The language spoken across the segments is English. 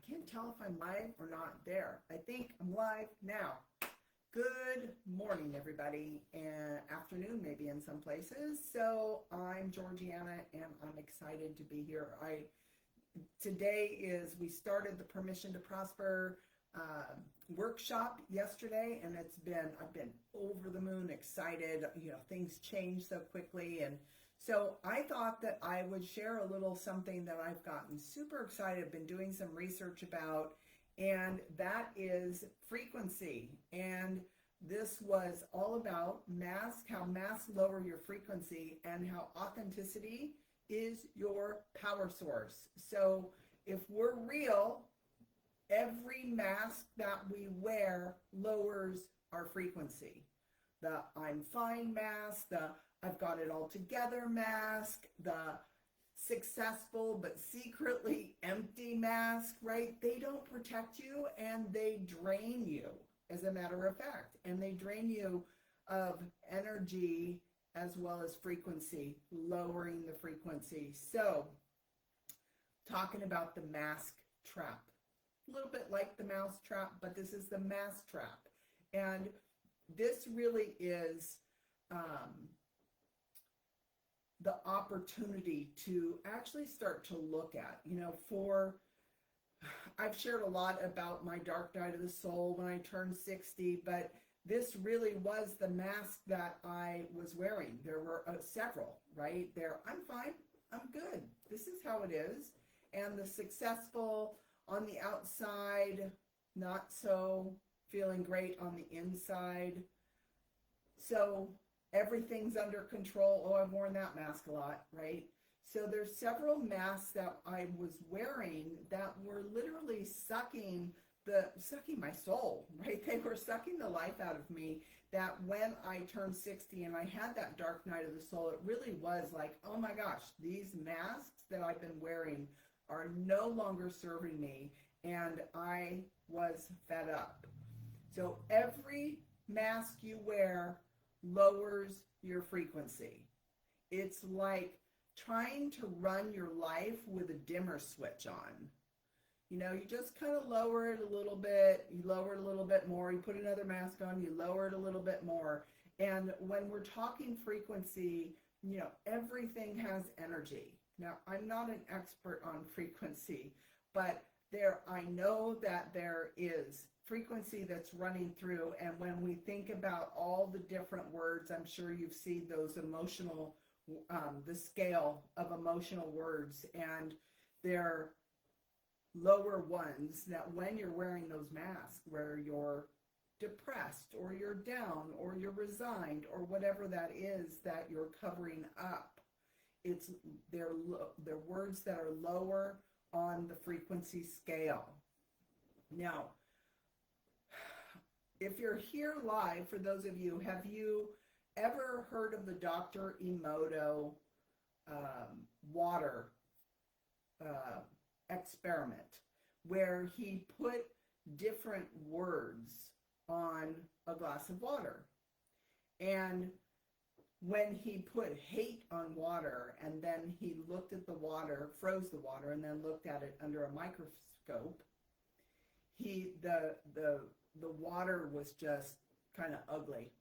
can't tell if I'm live or not there. I think I'm live now. Good morning, everybody, and afternoon, maybe in some places. So I'm Georgiana, and I'm excited to be here. Today is, we started the Permission to Prosper workshop yesterday, and I've been over the moon excited. Things change so quickly, and so I thought that I would share a little something that I've gotten super excited. I've been doing some research about, and that is frequency. And this was all about how masks lower your frequency, and how authenticity is your power source. So if we're real, every mask that we wear lowers our frequency. The I'm fine mask, the I've got it all together mask, the successful but secretly empty mask, right? They don't protect you, and they drain you, as a matter of fact. And they drain you of energy as well as frequency, lowering the frequency. So, talking about the mask trap. A little bit like the mouse trap, but this is the mask trap. And this really is the opportunity to actually start to look at, I've shared a lot about my dark night of the soul when I turned 60, but this really was the mask that I was wearing. There were several, right? I'm fine, I'm good, this is how it is. And the successful on the outside, not so feeling great on the inside. So everything's under control. Oh, I've worn that mask a lot, right? So there's several masks that I was wearing that were literally sucking my soul, right? They were sucking the life out of me. That when I turned 60 and I had that dark night of the soul, it really was like, oh my gosh, these masks that I've been wearing are no longer serving me, and I was fed up. So every mask you wear lowers your frequency. It's like trying to run your life with a dimmer switch on. You just kind of lower it a little bit, you lower it a little bit more, you put another mask on, you lower it a little bit more. And when we're talking frequency, everything has energy. Now, I'm not an expert on frequency, but I know that there is frequency that's running through. And when we think about all the different words, I'm sure you've seen those emotional, the scale of emotional words, and they're lower ones that when you're wearing those masks, where you're depressed or you're down or you're resigned or whatever that is that you're covering up, they're words that are lower on the frequency scale. Now, if you're here live, for those of you, have you ever heard of the Dr. Emoto water experiment, where he put different words on a glass of water? And when he put hate on water, and then he looked at the water, froze the water, and then looked at it under a microscope, the water was just kind of ugly.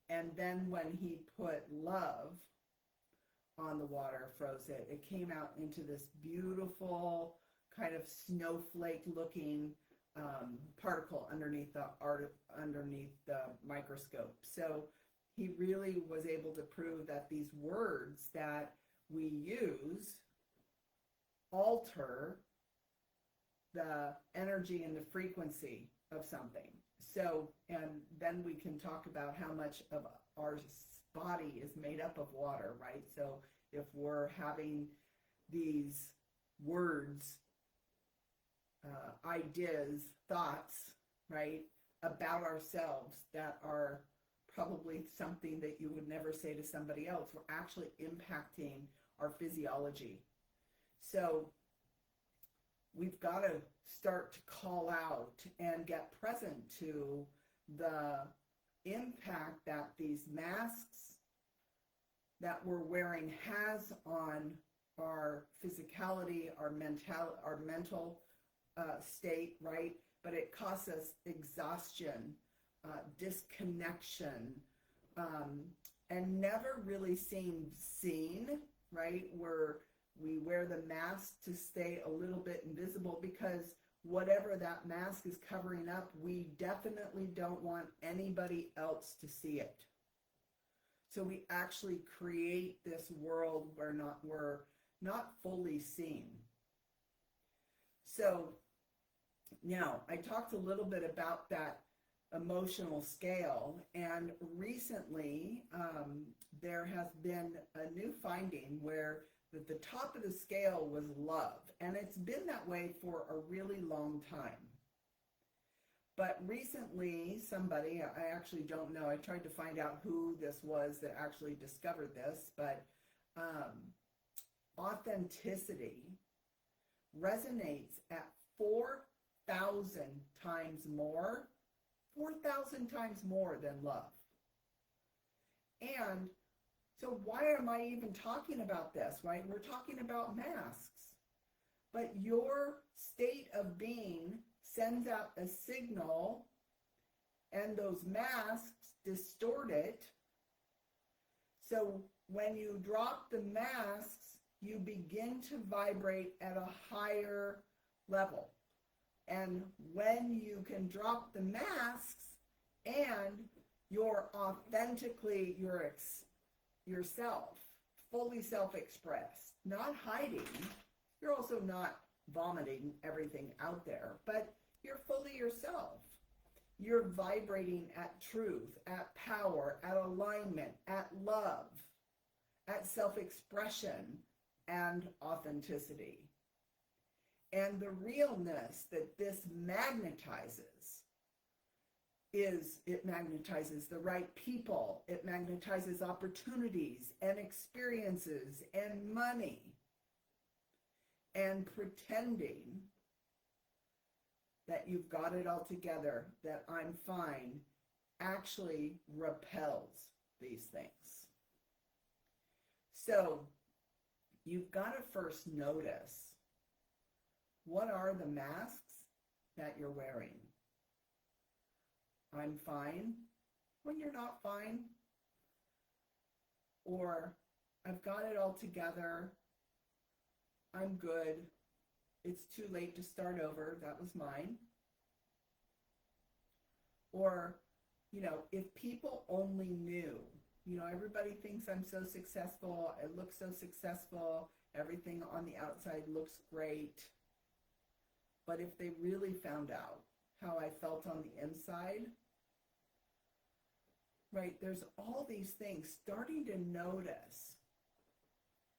And then when he put love on the water, froze it, it came out into this beautiful kind of snowflake looking particle underneath the microscope. So he really was able to prove that these words that we use alter the energy and the frequency of something. So, and then we can talk about how much of our body is made up of water, right? So if we're having these words, ideas, thoughts, right, about ourselves that are probably something that you would never say to somebody else, we're actually impacting our physiology. So we've got to start to call out and get present to the impact that these masks that we're wearing has on our physicality, our mental state, right? But it costs us exhaustion, disconnection, and never really seen, right? Where we wear the mask to stay a little bit invisible because whatever that mask is covering up, we definitely don't want anybody else to see it. So we actually create this world where we're not fully seen. So now I talked a little bit about that emotional scale, and recently there has been a new finding where the top of the scale was love, and it's been that way for a really long time. But recently somebody, I actually don't know, I tried to find out who this was that actually discovered this, but authenticity resonates at 4,000 times more, 4,000 times more than love. And so why am I even talking about this, right? We're talking about masks. But your state of being sends out a signal, and those masks distort it. So when you drop the masks, you begin to vibrate at a higher level. And when you can drop the masks and you're authentically yourself, fully self-expressed, not hiding, you're also not vomiting everything out there, but you're fully yourself. You're vibrating at truth, at power, at alignment, at love, at self-expression and authenticity. And the realness that this magnetizes is it magnetizes the right people, it magnetizes opportunities and experiences and money. And pretending that you've got it all together, that I'm fine, actually repels these things. So you've got to first notice, what are the masks that you're wearing? I'm fine when you're not fine. Or I've got it all together. I'm good. It's too late to start over. That was mine. Or, if people only knew, everybody thinks I'm so successful. I look so successful. Everything on the outside looks great. But if they really found out how I felt on the inside, right, there's all these things, starting to notice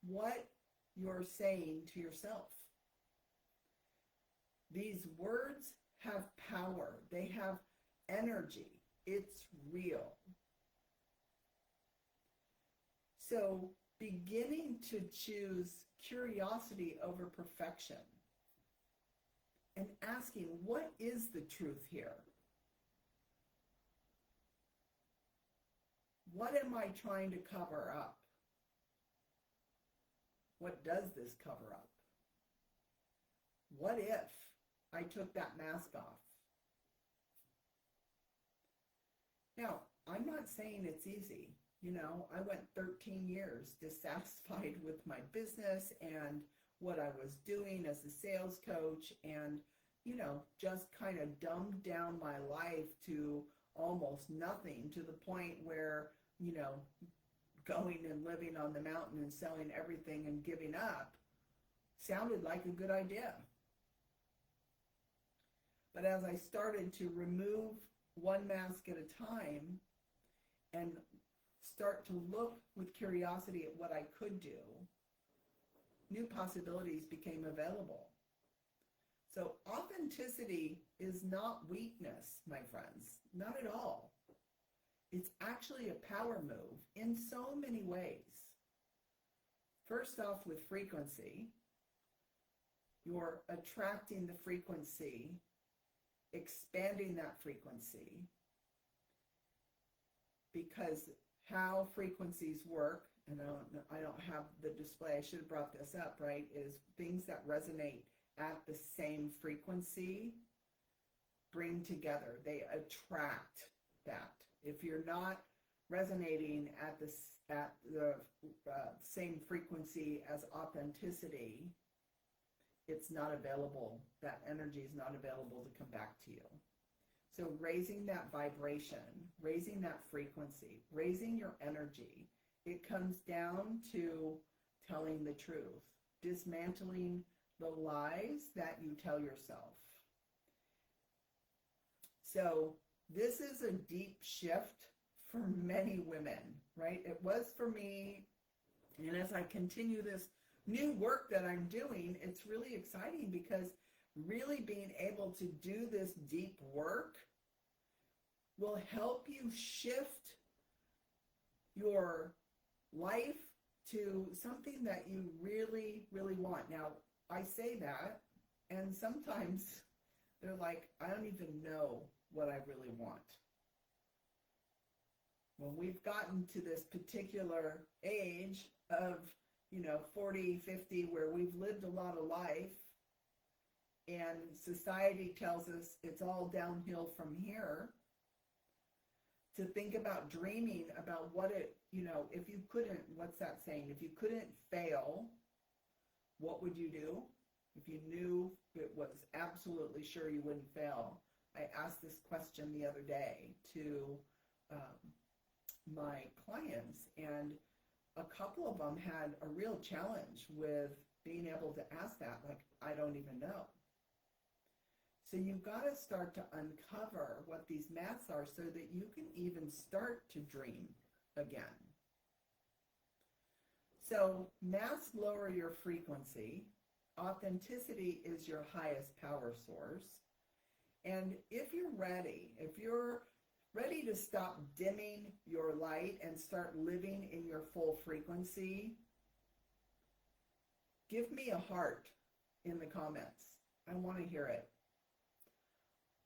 what you're saying to yourself. These words have power. They have energy. It's real. So beginning to choose curiosity over perfection and asking, what is the truth here? What am I trying to cover up? What does this cover up? What if I took that mask off? Now, I'm not saying it's easy. I went 13 years dissatisfied with my business and what I was doing as a sales coach, and, just kind of dumbed down my life to almost nothing, to the point where, going and living on the mountain and selling everything and giving up sounded like a good idea. But as I started to remove one mask at a time and start to look with curiosity at what I could do, new possibilities became available. So authenticity is not weakness, my friends, not at all. It's actually a power move in so many ways. First off, with frequency, you're attracting the frequency, expanding that frequency, because how frequencies work, and I don't have the display, I should have brought this up, right, is things that resonate at the same frequency bring together. They attract that. If you're not resonating at the same frequency as authenticity, it's not available. That energy is not available to come back to you. So raising that vibration, raising that frequency, raising your energy, it comes down to telling the truth, dismantling the lies that you tell yourself. So this is a deep shift for many women, right? It was for me. And as I continue this new work that I'm doing, it's really exciting because really being able to do this deep work will help you shift your life to something that you really, really want. Now, I say that, and sometimes they're like, I don't even know what I really want. When we've gotten to this particular age of, 40, 50, where we've lived a lot of life, and society tells us it's all downhill from here, to think about dreaming about what it, if you couldn't, what's that saying? If you couldn't fail, what would you do? If you knew it was absolutely sure you wouldn't fail. I asked this question the other day to my clients, and a couple of them had a real challenge with being able to ask that, like, I don't even know. So you've got to start to uncover what these maths are so that you can even start to dream again. So maths lower your frequency. Authenticity is your highest power source. And if you're ready to stop dimming your light and start living in your full frequency, give me a heart in the comments. I want to hear it.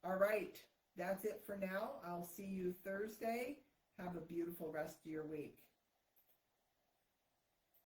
All right, that's it for now. I'll see you Thursday. Have a beautiful rest of your week.